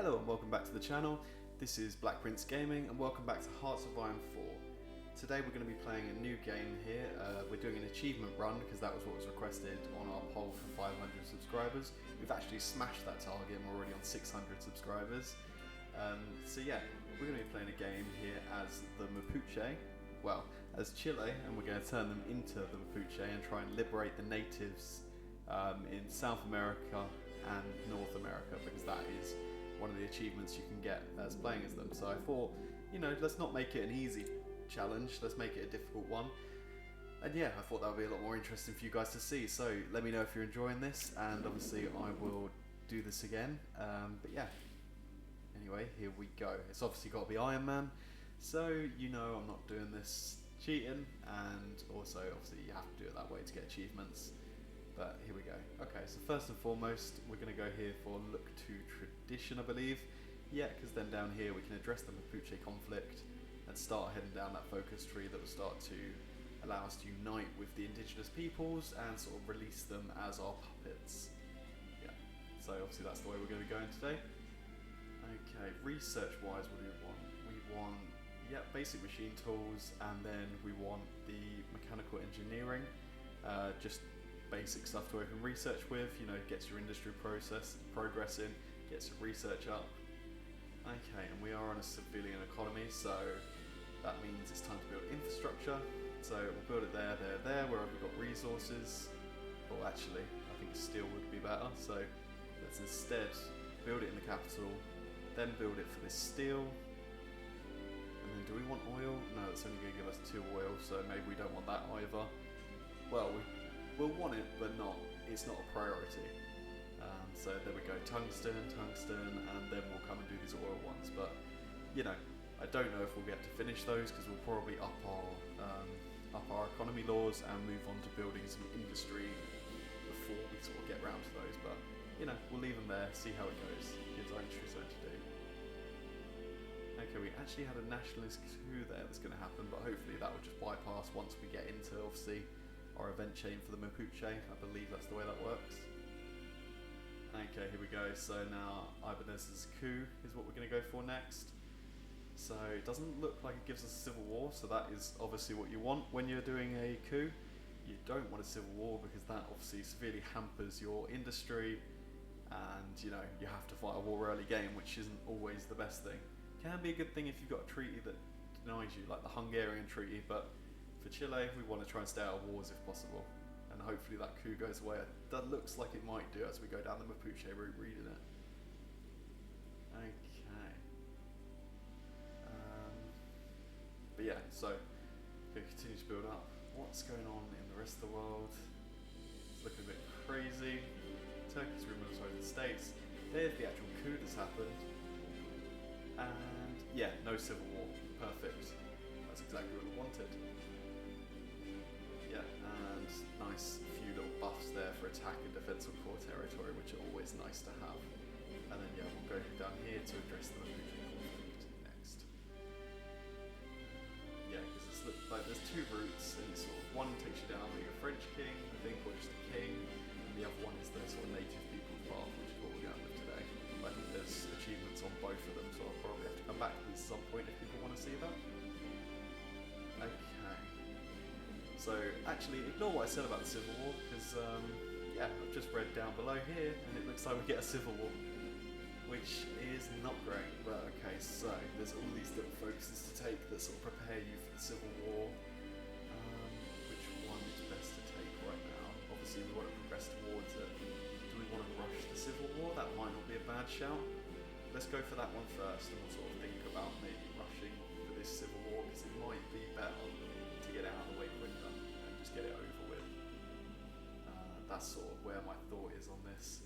Hello and welcome back to the channel. This is Black Prince Gaming and welcome back to HOI4 Game. Today we're going to be playing a new game here. We're doing an achievement run because that was what was requested on our poll for 500 subscribers. We've actually smashed that target and we're already on 600 subscribers. So yeah, we're going to be playing a game here as the mapuche, well, as Chile, and we're going to turn them into the mapuche and try and liberate the natives in South America and North America, because that is one of the achievements you can get as playing as them. So I thought, you know, let's not make it an easy challenge, let's make it a difficult one. And yeah, I thought that would be a lot more interesting for you guys to see. So let me know if you're enjoying this, and obviously I will do this again. But yeah, anyway, here we go. It's obviously got to be Iron Man, so you know I'm not doing this cheating, and also obviously you have to do it that way to get achievements. But here we go. Okay, so first and foremost, we're going to go here for Look to Tradition, I believe. Yeah, because then down here we can address the Mapuche conflict and start heading down that focus tree that will start to allow us to unite with the indigenous peoples and sort of release them as our puppets. Yeah, so obviously that's the way we're going to be going today. Okay, research-wise, what do we want? We want, yeah, basic machine tools, and then we want the mechanical engineering, just basic stuff to open research with, you know, gets your industry progressing, gets your research up. Okay, and we are on a civilian economy, so that means it's time to build infrastructure. So we'll build it there, wherever we've got resources. Or actually, I think steel would be better, so let's instead build it in the capital, then build it for this steel. And then do we want oil? No, it's only going to give us 2 oil, so maybe we don't want that either. Well, we'll want it, but it's not a priority. So there we go, tungsten, and then we'll come and do these oil ones. But, you know, I don't know if we'll get to finish those, because we'll probably up our economy laws and move on to building some industry before we sort of get round to those. But, you know, we'll leave them there, see how it goes. Gives our industry something to do. Okay, we actually had a nationalist coup there that's going to happen, but hopefully that will just bypass once we get into, obviously, our event chain for the Mapuche. I believe that's the way that works. Okay, here we go. So now Ibanez's coup is what we're going to go for next. So it doesn't look like it gives us a civil war, so that is obviously what you want when you're doing a coup. You don't want a civil war because that obviously severely hampers your industry, and you know, you have to fight a war early game, which isn't always the best thing. Can be a good thing if you've got a treaty that denies you, like the Hungarian treaty, but for Chile, we want to try and stay out of wars if possible, and hopefully that coup goes away. That looks like it might do as we go down the Mapuche route reading it. Okay. But yeah, so we continue to build up. What's going on in the rest of the world? It's looking a bit crazy. Turkey's remilitarized the States. There's the actual coup that's happened. And yeah, no civil war. Perfect. That's exactly what we wanted. Yeah, and nice few little buffs there for attack and defense of core territory, which are always nice to have. And then yeah, we'll go down here to address the Mapuche conflict next. Yeah, because it's like there's 2 routes, and it's sort of one takes you down being a French king, I think, or just a king, and the other one is the sort of native people's path, which is what we're going with today. I think there's achievements on both of them, so I'll probably have to come back to this at some point if people want to see that. Okay. So actually, ignore what I said about the Civil War, because yeah, I've just read down below here, and it looks like we get a Civil War, which is not great. But okay, so there's all these little focuses to take that sort of prepare you for the Civil War. Which one is best to take right now? Obviously, we want to progress towards it. Do we want to rush the Civil War? That might not be a bad shout. Let's go for that one first, and we'll sort of think about maybe rushing for this Civil War, because it might be better to get it out of the way quicker and just get it over with. That's sort of where my thought is on this.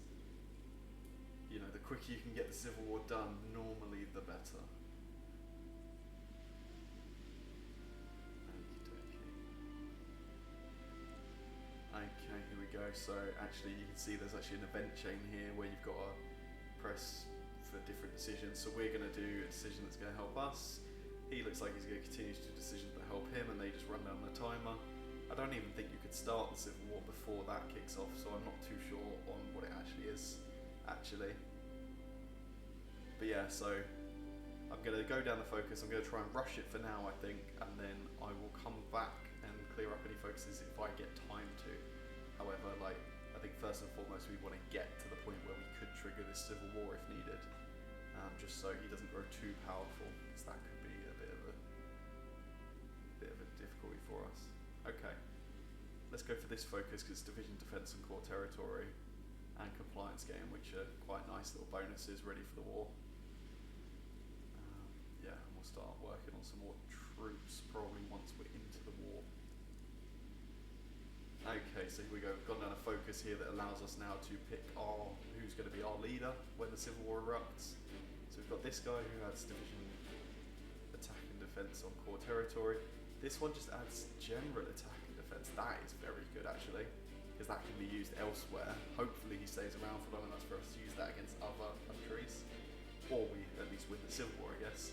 You know, the quicker you can get the Civil War done, normally the better. Okay, here we go. So actually you can see there's actually an event chain here where you've got to press for different decisions. So we're going to do a decision that's going to help us. He looks like he's going to continue to do decisions that help him, and they just run down the timer. I don't even think you could start the Civil War before that kicks off, so I'm not too sure on what it actually is, actually. But yeah, so I'm going to go down the focus. I'm going to try and rush it for now, I think, and then I will come back and clear up any focuses if I get time to. However, like, I think first and foremost we want to get to the point where we could trigger this civil war if needed, just so he doesn't grow too powerful, because that could be a bit of a difficulty for us. Okay, let's go for this focus because division, defense, and core territory and compliance game, which are quite nice little bonuses ready for the war. Yeah, and we'll start working on some more troops probably once we're into the war. Okay, so here we go. We've gone down a focus here that allows us now to pick who's going to be our leader when the civil war erupts. So we've got this guy who adds division, attack and defense on core territory. This one just adds general attack and defense. That is very good actually, because that can be used elsewhere. Hopefully he stays around for long enough for us to use that against other countries, or we at least win the civil war, I guess.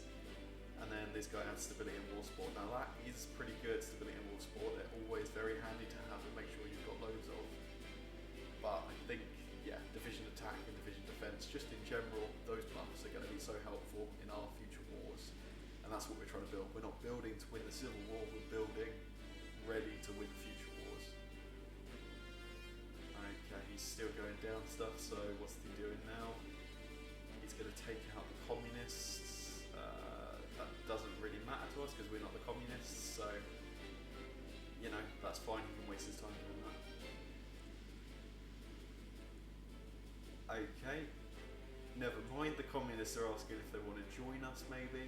And then this guy adds stability and war support. Now that is pretty good, stability and war support. They're always very handy to have and make sure you've got loads of. But I think, yeah, division attack and division defense, just in general, those buffs are going to be so helpful in our future wars. And that's what we're trying to build. We're not building to win the civil war, we're building ready to win future wars. Okay, he's still going down stuff, so what's he doing now? He's going to take out the communists. That doesn't really matter to us because we're not the communists, so you know, that's fine, he can waste his time doing that. Okay, never mind, the communists are asking if they want to join us maybe.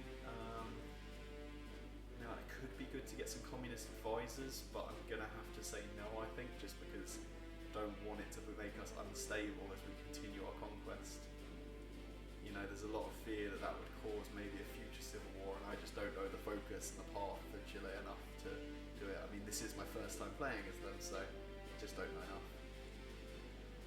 Now it could be good to get some communist advisors, but I'm gonna have to say no, I think, just because I don't want it to make us unstable as we continue our conquest. You know, there's a lot of fear that that would cause maybe a future civil war, and I just don't know the focus and the path of Chile enough to do it. I mean, this is my first time playing as them, so I just don't know enough.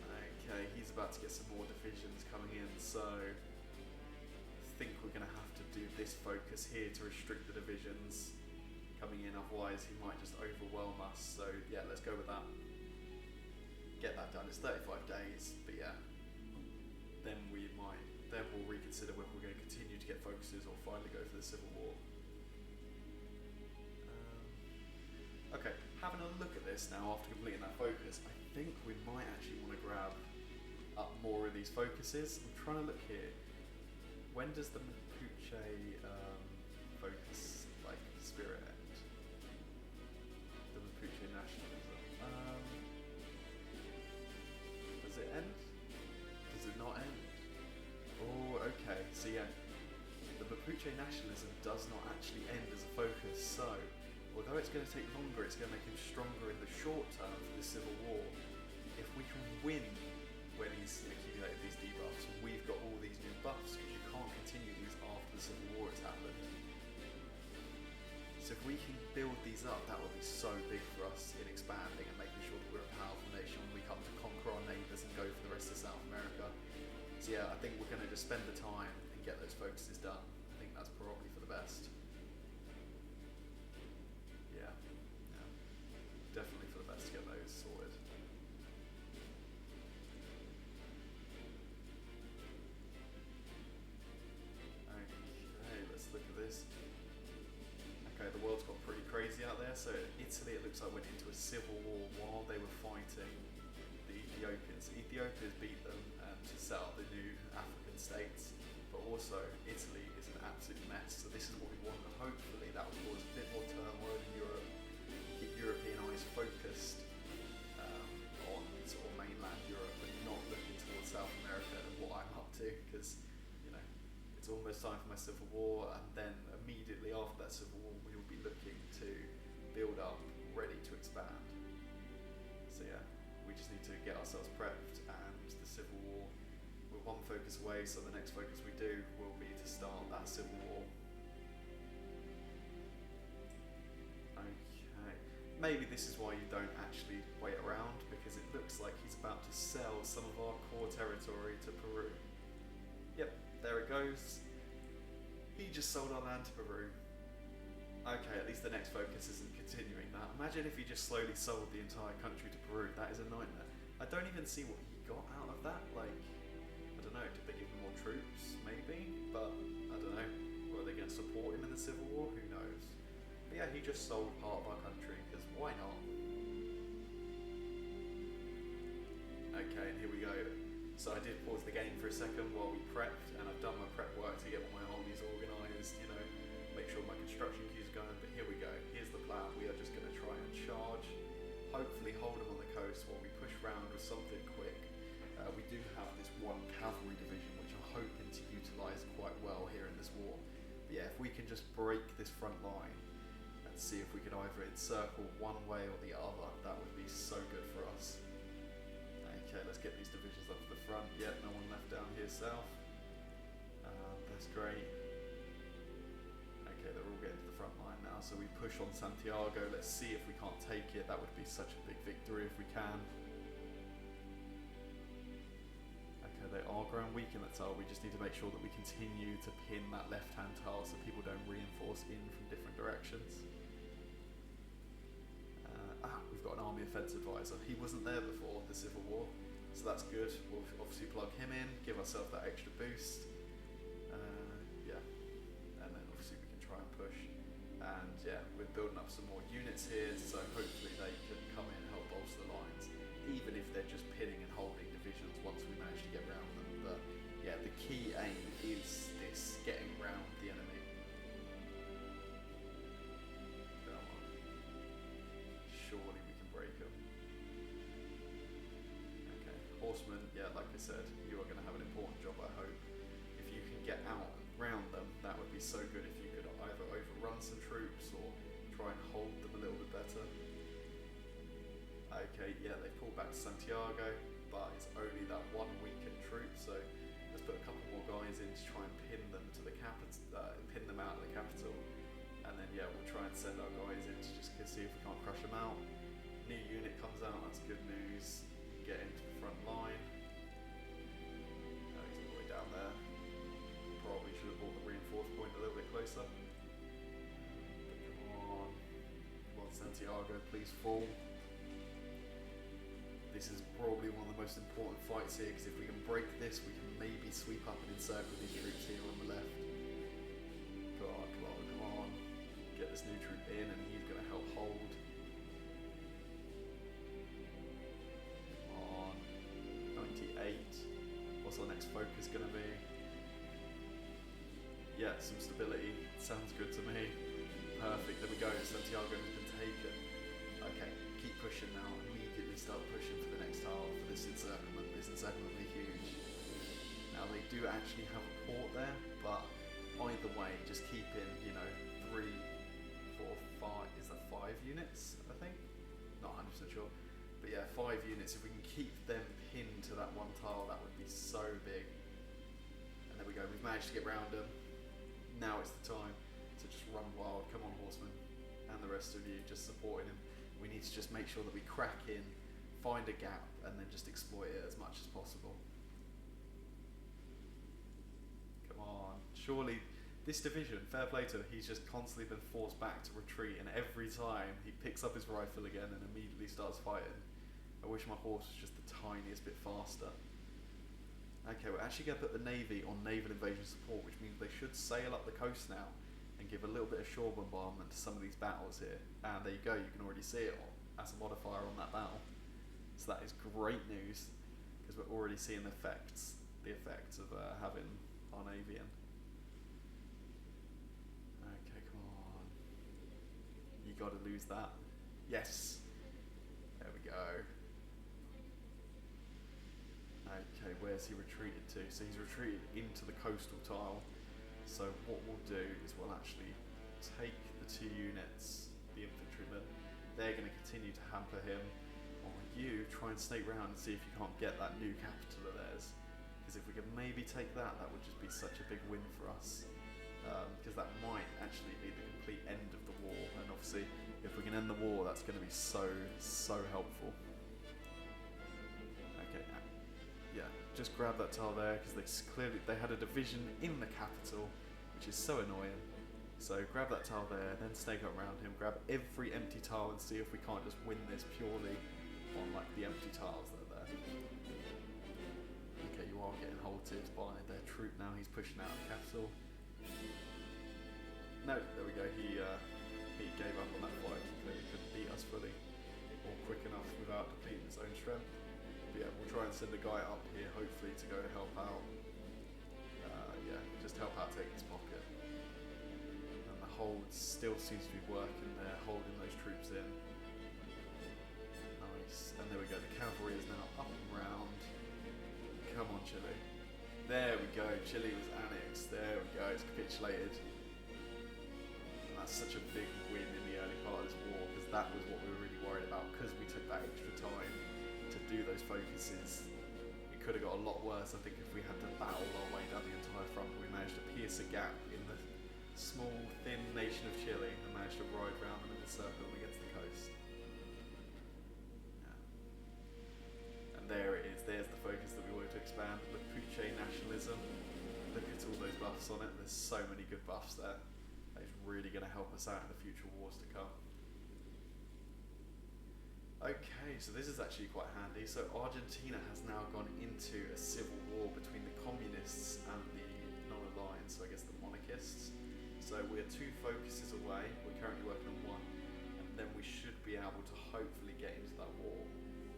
Okay, he's about to get some more divisions coming in, so I think we're going to have to do this focus here to restrict the divisions coming in, otherwise he might just overwhelm us. So yeah, let's go with that. Get that done. It's 35 days, but yeah, then we'll reconsider whether we're going to continue to get focuses or finally go for the civil war. Okay, having a look at this now after completing that focus, I think we might actually want to grab up more of these focuses. I'm trying to look here. When does the mapuche focus like spirit end? The mapuche nationalism. Does it end? Does it not end? Oh, okay. So yeah, the mapuche nationalism does not actually end as a focus. So, although it's going to take longer, it's going to make him stronger in the short term for the civil war. If we can win when he's accumulated these debuffs, we've got all these new buffs, because you can't continue these after the civil war has happened. So if we can build these up, that will be so big for us in expanding and making sure that we're a powerful nation when we come to conquer our neighbours and go for the rest of South America. So yeah, I think we're going to just spend the time and get those focuses done. I think that's probably for the best. Yeah, definitely for the best to get those sorted. Okay, let's look at this. Okay, the world's got pretty crazy out there. So Italy, it looks like, went into a civil war while they were fighting the Ethiopians. Ethiopians beat them to set up the new African states, but also Italy is an absolute mess. So this is what we want. Hopefully that will cause a bit more turmoil in Europe, keep European eyes focused on sort of mainland Europe and not looking towards South America and what I'm up to, because you know, it's almost time for my civil war, and then immediately after that civil war we will be looking to build up, ready to expand. So yeah, we just need to get ourselves prepped, and the civil war, we're one focus away, so the next focus we do will be to start that civil war. Okay, maybe this is why you don't actually wait around, because it looks like he's about to sell some of our core territory to Peru. Yep, there it goes. He just sold our land to Peru. Okay, at least the next focus isn't continuing that. Imagine if he just slowly sold the entire country to Peru. That is a nightmare. I don't even see what he got out of that. Like, I don't know, did they give him more troops? Maybe? But just sold part of our country, because why not? Okay, and here we go. So I did pause the game for a second while we prepped, and I've done my prep work to get all my armies organised, you know, make sure my construction queue's going, but here we go. Here's the plan. We are just going to try and charge, hopefully hold them on the coast while we push round with something quick. We do have this one cavalry division, which I'm hoping to utilise quite well here in this war. But yeah, if we can just break this front line and see if we can either encircle one way or the other, that would be so good for us. Okay, let's get these divisions up to the front. Yeah, no one left down here south. That's great. Okay, they're all getting to the front line now, so we push on Santiago. Let's see if we can't take it. That would be such a big victory if we can. Okay, they are growing weak in that tile. We just need to make sure that we continue to pin that left-hand tile so people don't reinforce in from different directions. We've got an army offense advisor. He wasn't there before the Civil War, so that's good. We'll obviously plug him in, give ourselves that extra boost. Yeah, and then obviously we can try and push. And yeah, we're building up some more units here, so hopefully they can come in and help bolster the lines, even if they're just pinning and holding divisions once we manage to get around them. But yeah, the key aim is this, getting around the enemy. Come on. Surely we can break them. Okay, horsemen, yeah, like I said, you are going to have an important job, I hope. If you can get out and round them, that would be so good if you could either overrun some troops or try and hold them a little bit better. Okay, yeah, they pulled back to Santiago, but it's only that one weakened troop, so let's put a couple more guys in to try and pin them to the capital, pin them out of the capital, and then yeah, we'll try and send our guys in to just see if we can't crush them out. New unit comes out, that's good news. Get into the front line. He's all the way down there. Probably should have brought the reinforced point a little bit closer. Come on Santiago, please fall. This is probably one of the most important fights here, because if we can break this, we can maybe sweep up and encircle these troops here on the left. Come on. Get this new troop in, and he's going to help hold. Come on. 98. What's our next focus going to be? Yeah, some stability. Sounds good to me. Perfect. There we go. Santiago has been taken. Okay, keep pushing now. Immediately start pushing for the next tile for this encirclement. This encirclement will be huge. Now they do actually have a port there, but either way, just keep in, 3, 4, 5. Is that 5 units? I think. Not 100% sure, but yeah, 5 units. If we can keep them pinned to that one tile, that would be so big. And there we go. We've managed to get round them. Now it's the time to just run wild. Come on, horsemen, and the rest of you just supporting him. We need to just make sure that we crack in, find a gap, and then just exploit it as much as possible. Come on. Surely this division, fair play to him, he's just constantly been forced back to retreat, and every time he picks up his rifle again and immediately starts fighting. I wish my horse was just the tiniest bit faster. Okay, we're actually going to put the Navy on naval invasion support, which means they should sail up the coast now and give a little bit of shore bombardment to some of these battles here. And there you go, you can already see it as a modifier on that battle. So that is great news, because we're already seeing the effects of having our Navy in. Okay, come on. You got to lose that. Yes. There we go. Okay, where's he retreated to? So he's retreated into the coastal tile. So what we'll do is we'll actually take the 2 units, the infantrymen. They're going to continue to hamper him. Or you try and snake round and see if you can't get that new capital of theirs. Because if we can maybe take that, that would just be such a big win for us. Because that might actually be the complete end of the war. And obviously, if we can end the war, that's going to be so helpful. Okay, yeah, just grab that tile there, because they had a division in the capital, which is so annoying. So grab that tile there, then snake up around him, grab every empty tile and see if we can't just win this purely on like the empty tiles that are there. Okay, you are getting halted by their troop now. He's pushing out of the capital. No, there we go. He he gave up on that fight. He clearly couldn't beat us fully or quick enough without depleting his own strength. But yeah, we'll try and send a guy up here, hopefully, to go help out. Yeah, just help out take his pocket. And the hold still seems to be working there, holding those troops in. Nice. And there we go, the cavalry is now up and round. Come on, Chile. There we go, Chile was annexed. There we go, it's capitulated. And that's such a big win in the early part of this war, because that was what we were really worried about, because we took that extra time to do those focuses. It could have got a lot worse, I think, if we had to battle our way down the entire front, but we managed to pierce a gap in the small, thin nation of Chile and managed to ride round them in a circle against the coast. Yeah. And there it is, there's the focus that we wanted to expand, mapuche nationalism. Look at all those buffs on it, there's so many good buffs there. That is really going to help us out in the future wars to come. Okay, so this is actually quite handy. So Argentina has now gone into a civil war between the communists and the non-aligned, so I guess the monarchists. So we're 2 focuses away, we're currently working on 1, and then we should be able to hopefully get into that war.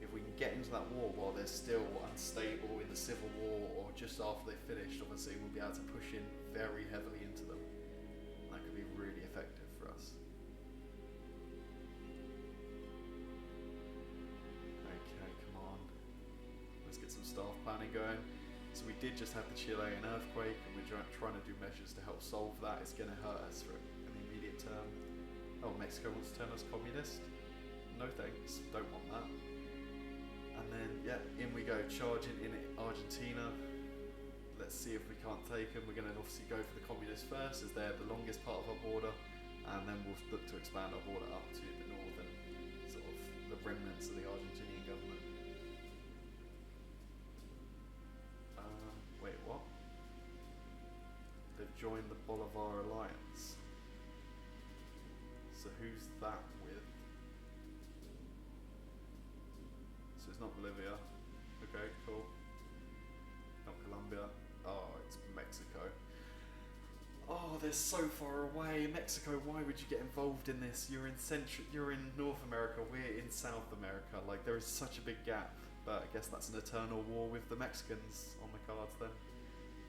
If we can get into that war while they're still unstable in the civil war, or just after they've finished, obviously we'll be able to push in very heavily into them. And that could be really effective for us. Staff planning going. So we did just have the Chilean earthquake, and we're trying to do measures to help solve that. It's going to hurt us for in the immediate term. Oh, Mexico wants to turn us communist? No thanks, don't want that. And then, yeah, in we go, charging in Argentina. Let's see if we can't take them. We're going to obviously go for the communists first, as they're the longest part of our border, and then we'll look to expand our border up to the northern, sort of the remnants of the Argentinian government. Wait, what? They've joined the Bolivar Alliance. So who's that with? So it's not Bolivia. Okay, cool. Not Colombia. Oh, it's Mexico. Oh, they're so far away. Mexico, why would you get involved in this? You're in North America, we're in South America. Like, there is such a big gap. But I guess that's an eternal war with the Mexicans on the cards then.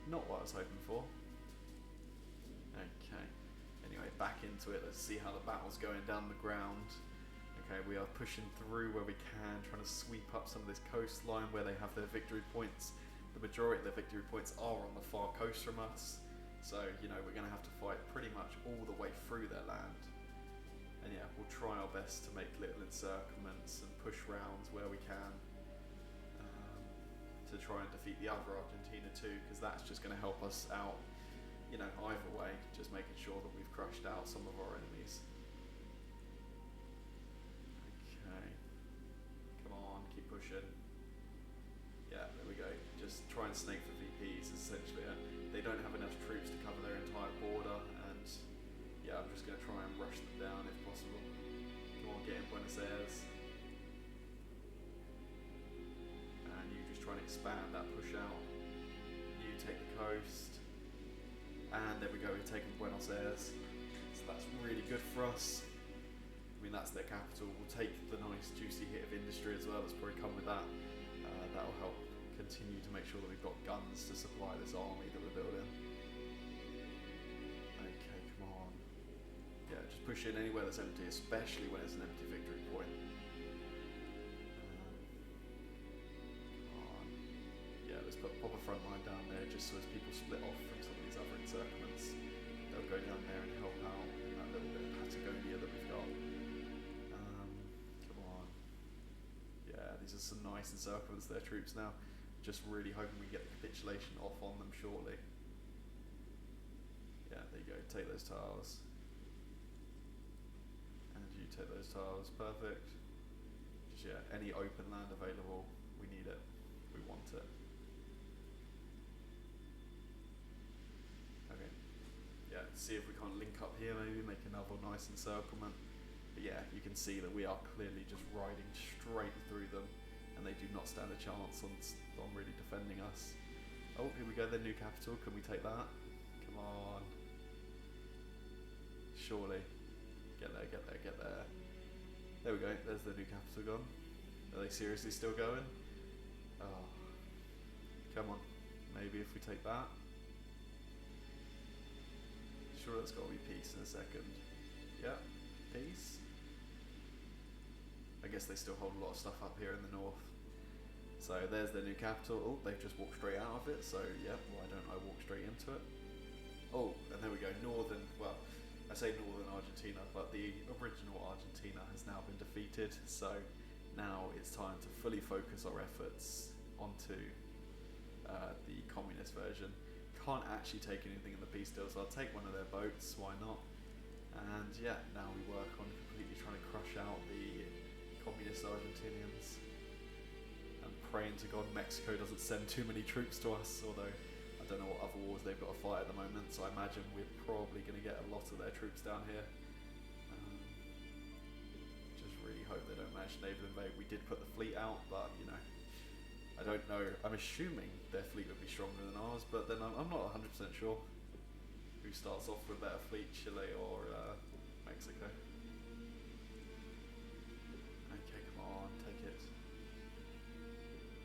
Not what I was hoping for. Okay. Anyway, back into it. Let's see how the battle's going down the ground. Okay, we are pushing through where we can, trying to sweep up some of this coastline where they have their victory points. The majority of their victory points are on the far coast from us. So, you know, we're going to have to fight pretty much all the way through their land. And yeah, we'll try our best to make little encirclements and push rounds where we can. To try and defeat the other Argentina too, because that's just going to help us out, you know, either way, just making sure that we've crushed out some of our enemies. Okay, come on, keep pushing. Yeah, there we go, just try and snake for VPs essentially. They don't have enough troops to cover their entire border, and yeah, I'm just going to try and rush them down if possible. Come on, get in Buenos Aires. Trying to expand that push out. You take the coast, and there we go, we've taken Buenos Aires, so that's really good for us. I mean, that's their capital. We'll take the nice juicy hit of industry as well that's probably come with that. That'll help continue to make sure that we've got guns to supply this army that we're building. Okay, come on. Yeah, just push in anywhere that's empty, especially when it's an empty victory point. Pop a front line down there, just so as people split off from some of these other encirclements, they'll go down there and help out in that little bit of Patagonia that we've got. Come on. Yeah, these are some nice encirclements, their troops now. Just really hoping we get the capitulation off on them shortly. Yeah, there you go, take those towers. And you take those towers, perfect. Just, yeah, any open land available, we need it, we want it. See if we can't link up here, maybe make another nice encirclement. But yeah, you can see that we are clearly just riding straight through them, and they do not stand a chance on really defending us. Oh, here we go, their new capital. Can we take that? Come on. Surely. Get there, get there, get there. There we go, there's the new capital gone. Are they seriously still going? Oh. Come on, maybe if we take that. Sure, that's got to be peace in a second. Yeah, peace. I guess they still hold a lot of stuff up here in the north. So there's their new capital. Oh, they've just walked straight out of it, so yeah, why don't I walk straight into it? Oh, and there we go, northern, well, I say northern Argentina, but the original Argentina has now been defeated, so now it's time to fully focus our efforts onto the communist version. Can't actually take anything in the peace deal, so I'll take one of their boats, why not? And yeah, now we work on completely trying to crush out the communist Argentinians and praying to God Mexico doesn't send too many troops to us, although I don't know what other wars they've got to fight at the moment, so I imagine we're probably going to get a lot of their troops down here. Just really hope they don't manage to naval invade. We did put the fleet out, but you know, I don't know. I'm assuming their fleet would be stronger than ours, but then I'm not 100% sure. Who starts off with a better fleet, Chile or Mexico? Okay, come on, take it.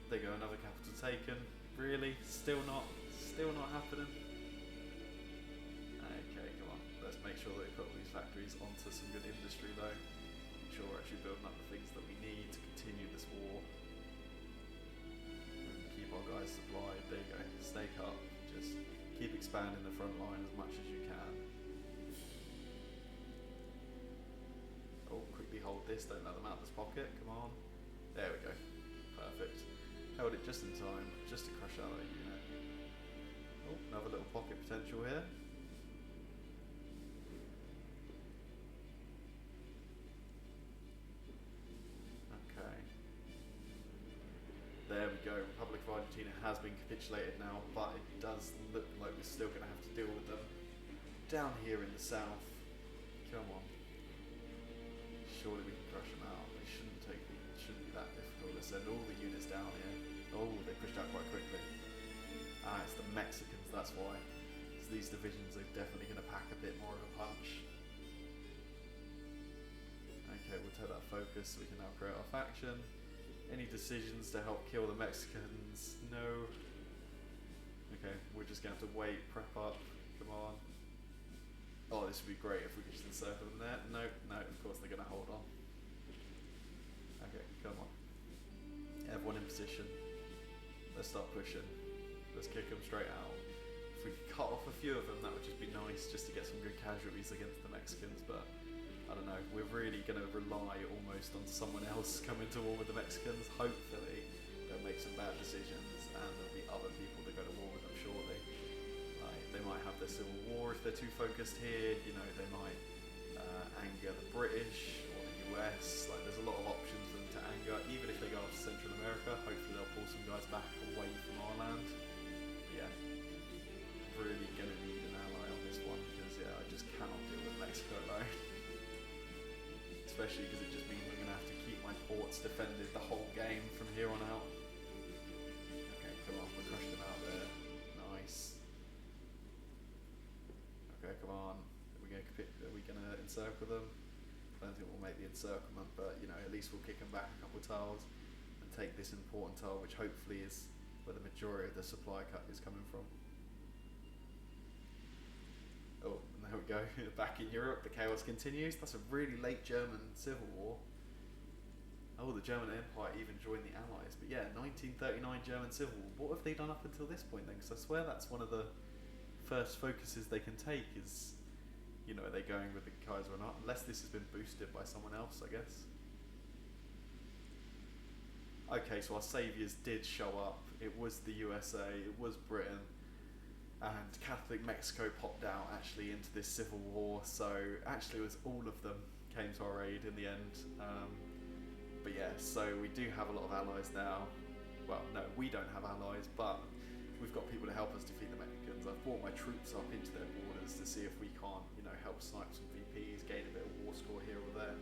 There you go, another capital taken. Really? Still not happening? Okay, come on. Let's make sure that we put all these factories onto some good industry though. Make sure we're actually building up the things that we need to continue this war. Keep our guys supplied. There you go. Stake up. Just keep expanding the front line as much as you can. Oh, quickly hold this. Don't let them out of this pocket. Come on. There we go. Perfect. Held it just in time, just to crush out a unit. Oh, another little pocket potential here. Okay. There we go. Republic of Argentina has been capitulated now, but it does look like we're still going to have to deal with them down here in the south. Come on. Surely we can crush them out. They shouldn't be that difficult. Let's send all the units down here. Oh, they pushed out quite quickly. Ah, it's the Mexicans, that's why. So these divisions are definitely going to pack a bit more of a punch. Okay, we'll take that focus so we can now create our faction. Any decisions to help kill the Mexicans? No. Okay, we're just going to have to wait, prep up. Come on. Oh, this would be great if we could just encircle them there. No, of course they're going to hold on. Okay, come on. Everyone in position. Let's start pushing. Let's kick them straight out. If we could cut off a few of them, that would just be nice, just to get some good casualties against the Mexicans, but I don't know, we're really going to rely almost on someone else coming to war with the Mexicans. Hopefully they'll make some bad decisions and there'll be other people that go to war with them shortly. Like, they might have their civil war if they're too focused here, you know, they might anger the British or the US. Like, there's a lot of options for them to anger. Even if they go after Central America, hopefully they'll pull some guys back away from our land. But yeah, really going to need an ally on this one, because yeah, I just cannot deal with Mexico alone. Especially because it just means I'm going to have to keep my ports defended the whole game from here on out. Okay, come on, we crushed them out there. Nice. Okay, come on. Are we going to encircle them? I don't think we'll make the encirclement, but you know, at least we'll kick them back a couple of tiles and take this important tile, which hopefully is where the majority of the supply cut is coming from. Oh, and there we go. Back in Europe, the chaos continues. That's a really late German civil war. Oh, the German Empire even joined the Allies. But yeah, 1939 German civil war. What have they done up until this point then? Because I swear that's one of the first focuses they can take is, you know, are they going with the Kaiser or not? Unless this has been boosted by someone else, I guess. Okay, so our saviours did show up. It was the USA, it was Britain, and Catholic Mexico popped out actually into this civil war. So actually it was all of them came to our aid in the end. But yeah, so we do have a lot of allies now. Well, no, we don't have allies, but we've got people to help us defeat the Mexicans. I've brought my troops up into their borders to see if we can't, you know, help snipe some VPs, gain a bit of war score here or there.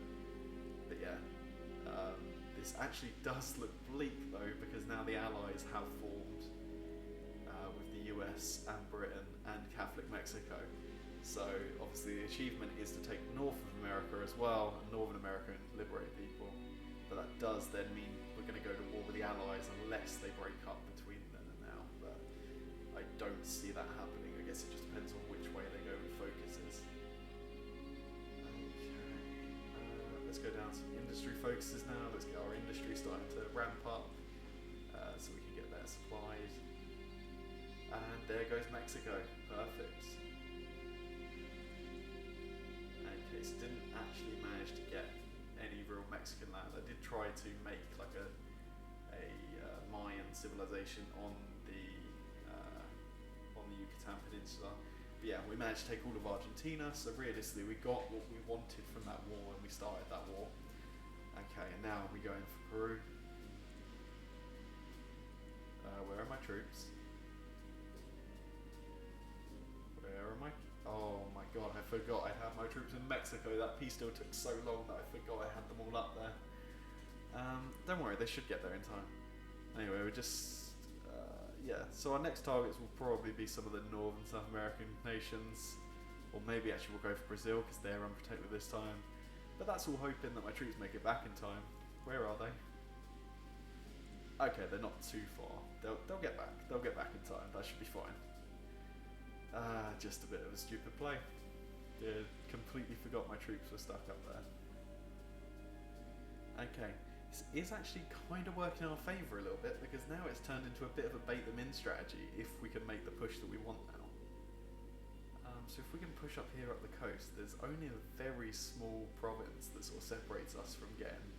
But yeah, this actually does look bleak though, because now the Allies have formed with the US and Britain and Catholic Mexico. So obviously the achievement is to take North of America as well, and Northern America, and liberate people. But that does then mean we're going to go to war with the Allies unless they break up between then and now. But I don't see that happening. I guess it just depends on which way they go with focuses. Okay, let's go down to industry focuses now. Let's get our industry starting to ramp up so we can get their supplies. And there goes Mexico. Perfect. Okay, so didn't actually manage to get any real Mexican land. I did try to make like a Mayan civilization on the Yucatan Peninsula. But yeah, we managed to take all of Argentina, so realistically we got what we wanted from that war when we started that war. Okay, and now we're going for Peru. Where are my troops? Where are my... Oh my god, I forgot I had my troops in Mexico. That peace deal took so long that I forgot I had them all up there. Don't worry, they should get there in time. Anyway, we're just... yeah, so our next targets will probably be some of the North and South American nations. Or maybe actually we'll go for Brazil because they're unprotected this time. But that's all hoping that my troops make it back in time. Where are they? Okay, they're not too far. They'll get back. They'll get back in time. That should be fine. Just a bit of a stupid play. Yeah, completely forgot my troops were stuck up there. Okay, this is actually kind of working in our favour a little bit because now it's turned into a bit of a bait them in strategy if we can make the push that we want now. So if we can push up here up the coast, there's only a very small province that sort of separates us from getting.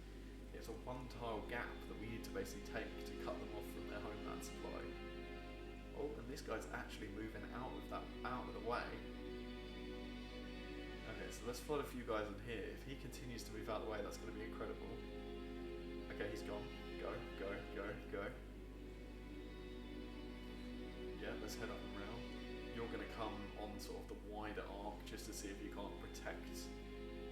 It's a one-tile gap that we need to basically take to cut them off from their homeland supply. Oh, and this guy's actually moving out of the way. Okay, so let's flood a few guys in here. If he continues to move out of the way, that's going to be incredible. Okay, he's gone. Go, go, go, go. Yeah, let's head up and round. You're going to come on sort of the wider arc just to see if you can't protect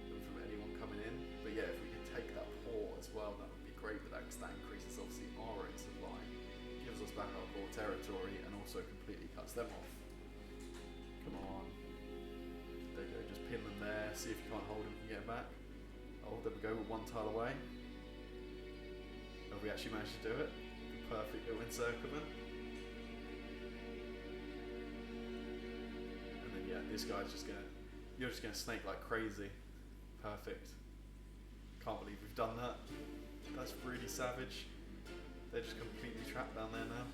them from anyone coming in. But yeah, if we can take that port as well, that would be great with that because that increases obviously our own supply. Gives us back our core territory and also completely cuts them off. Come on. There you go, just pin them there, see if you can't hold them from getting back. Oh, there we go, we're one tile away. Have we actually managed to do it? The perfect little encirclement. And then yeah, this guy's just gonna, you're just gonna snake like crazy. Perfect. Can't believe we've done that. That's really savage. They're just completely trapped down there now.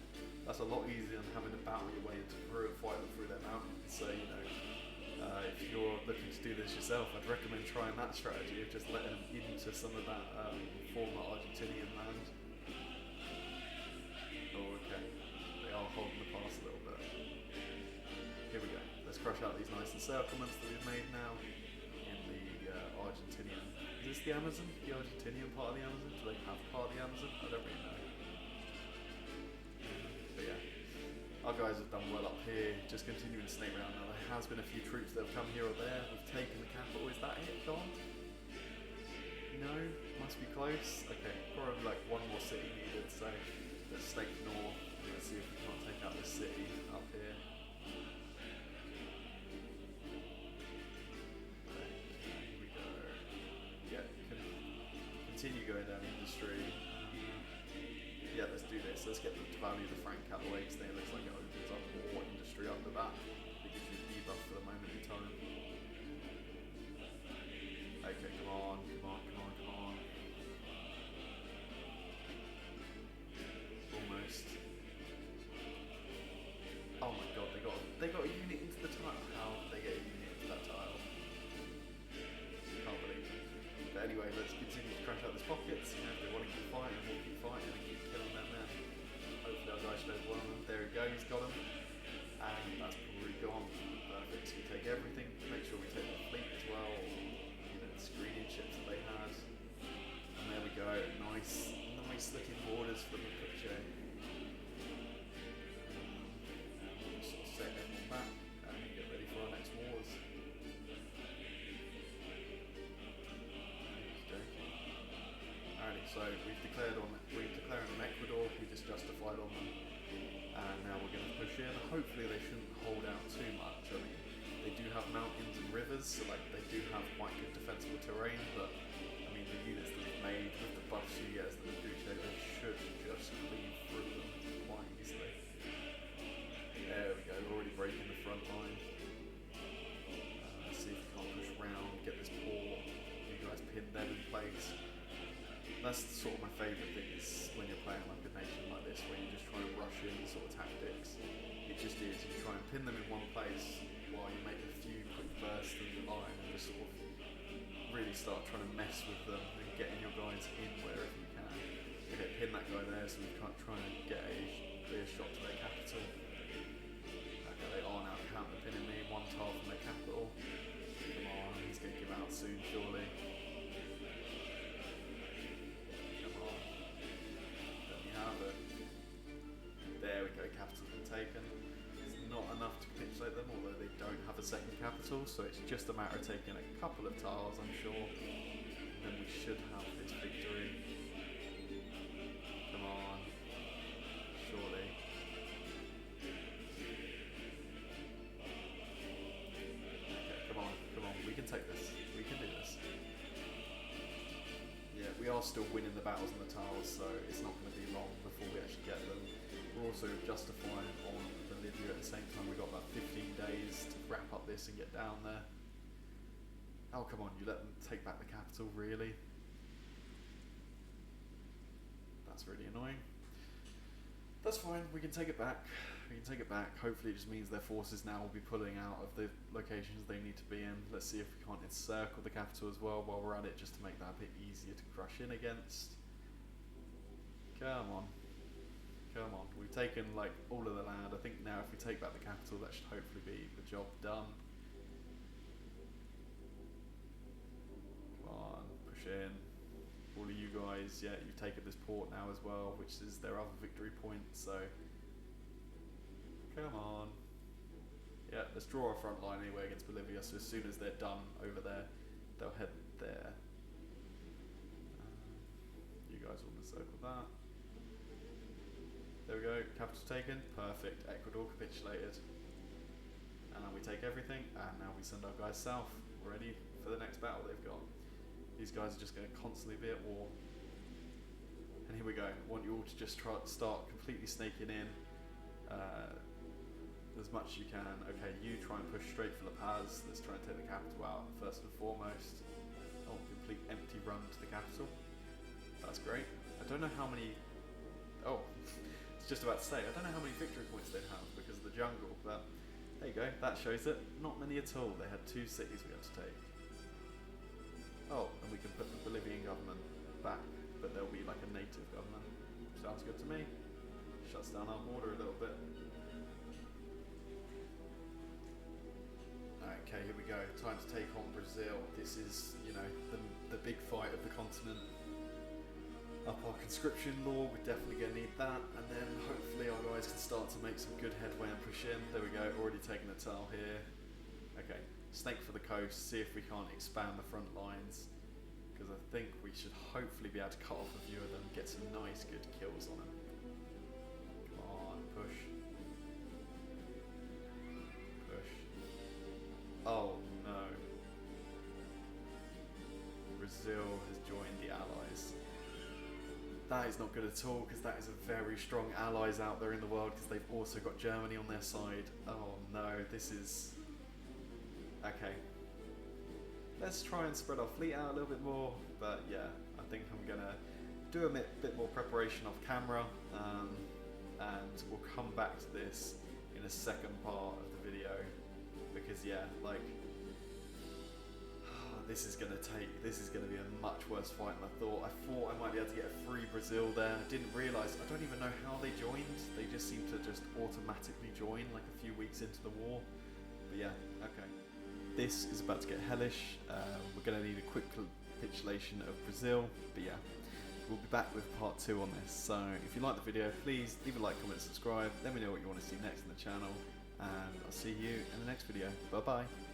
That's a lot easier than having to battle your way into Peru and fight them through their mountains. So, you know, if you're looking to do this yourself, I'd recommend trying that strategy of just letting them into some of that former Argentinian land. Oh, okay. They are holding the pass a little bit. Here we go. Let's crush out these nice encirclements that we've made now in the Argentinian. Is this the Amazon? The Argentinian part of the Amazon? Do they have part of the Amazon? I don't really know. But yeah, our guys have done well up here, just continuing to snake around. Now there has been a few troops that have come here or there. We've taken the capital. Is that it? Gone? No? Must be close? Okay, probably like one more city needed, so let's snake north. Let's see if we can't take out this city up here. Okay, here we go. Yeah, continue going down industry. Yeah, let's do this. Let's get the value of the franc out of the way because it looks like it opens up more industry after that. It gives you a debuff for the moment in time. Okay, come on, come on, come on, come on. Almost. Oh my god, they got a unit into the tile. How did they get a unit into that tile? Can't believe it. But anyway, let's continue to crash out these pockets. You know, if they want to keep fighting, we'll keep fighting and keep killing them there. Hopefully our guy should overwhelm them. There we go, he's got him. And that's probably gone. Perfect. So we take everything, make sure we take the fleet as well, you know, the screening ships that they had. And there we go, nice looking borders for the mapuche. We'll sort of set everyone back and get ready for our next wars. Alrighty, so we've declared on Ecuador, we just justified on them. And now we're going to push in. Hopefully they shouldn't hold out too much. I mean, they do have have mountains and rivers, so like they do have quite good defensible terrain, but I mean the units that they've made with the buffs you get as the mapuche, they should just cleave through them quite easily. There we go, we're already breaking the front line. Let's see if we can't push round, get this port, you guys pin them in place. That's sort of my favourite thing is when you're playing like a nation like this, where you just try and rush in sort of tactics. It just is, you try and pin them in one place while you make a few quick bursts through the line and just sort of really start trying to mess with them and getting your guys in wherever you can. Okay, pin that guy there so we can't try and get a clear shot to their capital. Okay, they are now counter pinning me, one tile from their capital. Come on, he's going to give out soon surely. There we go, capital's been taken. It's not enough to capitulate them, although they don't have a second capital, so it's just a matter of taking a couple of tiles, I'm sure. And then we should have this victory. Come on. Surely. Okay, come on. We can take this. We can do this. Yeah, we are still winning the battles on the tiles, so it's not going to be long before we actually get them. We're also justifying on Bolivia at the same time. We've got about 15 days to wrap up this and get down there. Oh, come on, you let them take back the capital, really? That's really annoying. That's fine, we can take it back. Hopefully it just means their forces now will be pulling out of the locations they need to be in. Let's see if we can't encircle the capital as well while we're at it, just to make that a bit easier to crush in against. Come on, we've taken like all of the land. I think now if we take back the capital, that should hopefully be the job done. Come on, push in. All of you guys, yeah, you've taken this port now as well, which is their other victory point, so come on. Yeah, let's draw our front line anyway against Bolivia, so as soon as they're done over there, they'll head there. You guys will encircle that. There we go, capital taken, perfect, Ecuador capitulated. And now we take everything, and now we send our guys south, ready for the next battle they've got. These guys are just going to constantly be at war. And here we go, I want you all to just start completely snaking in as much as you can. Okay, you try and push straight for La Paz, let's try and take the capital out first and foremost. Oh, complete empty run to the capital. That's great. I don't know how many... Oh. Just about to say, I don't know how many victory points they'd have because of the jungle, but there you go, that shows it. Not many at all. They had 2 cities we had to take. Oh, and we can put the Bolivian government back, but there'll be like a native government. Sounds good to me. Shuts down our border a little bit. Okay, here we go. Time to take on Brazil. This is, you know, the big fight of the continent. Up our conscription law, we're definitely going to need that, and then hopefully our guys can start to make some good headway and push in. There we go, already taking a tile here. Okay, snake for the coast, see if we can't expand the front lines, because I think we should hopefully be able to cut off a few of them, get some nice good kills on them. Come on, push. Push. Oh no. Brazil has joined the Allies. That is not good at all, because that is a very strong allies out there in the world, because they've also got Germany on their side. Oh no, this is... Okay. Let's try and spread our fleet out a little bit more, but yeah, I think I'm going to do a bit more preparation off camera, and we'll come back to this in a second part of the video, because yeah, like... This is going to be a much worse fight than I thought. I thought I might be able to get a free Brazil there. I didn't realise, I don't even know how they joined. They just seem to just automatically join like a few weeks into the war. But yeah, okay. This is about to get hellish. We're going to need a quick capitulation of Brazil. But yeah, we'll be back with part 2 on this. So if you like the video, please leave a like, comment, subscribe. Let me know what you want to see next in the channel. And I'll see you in the next video. Bye bye.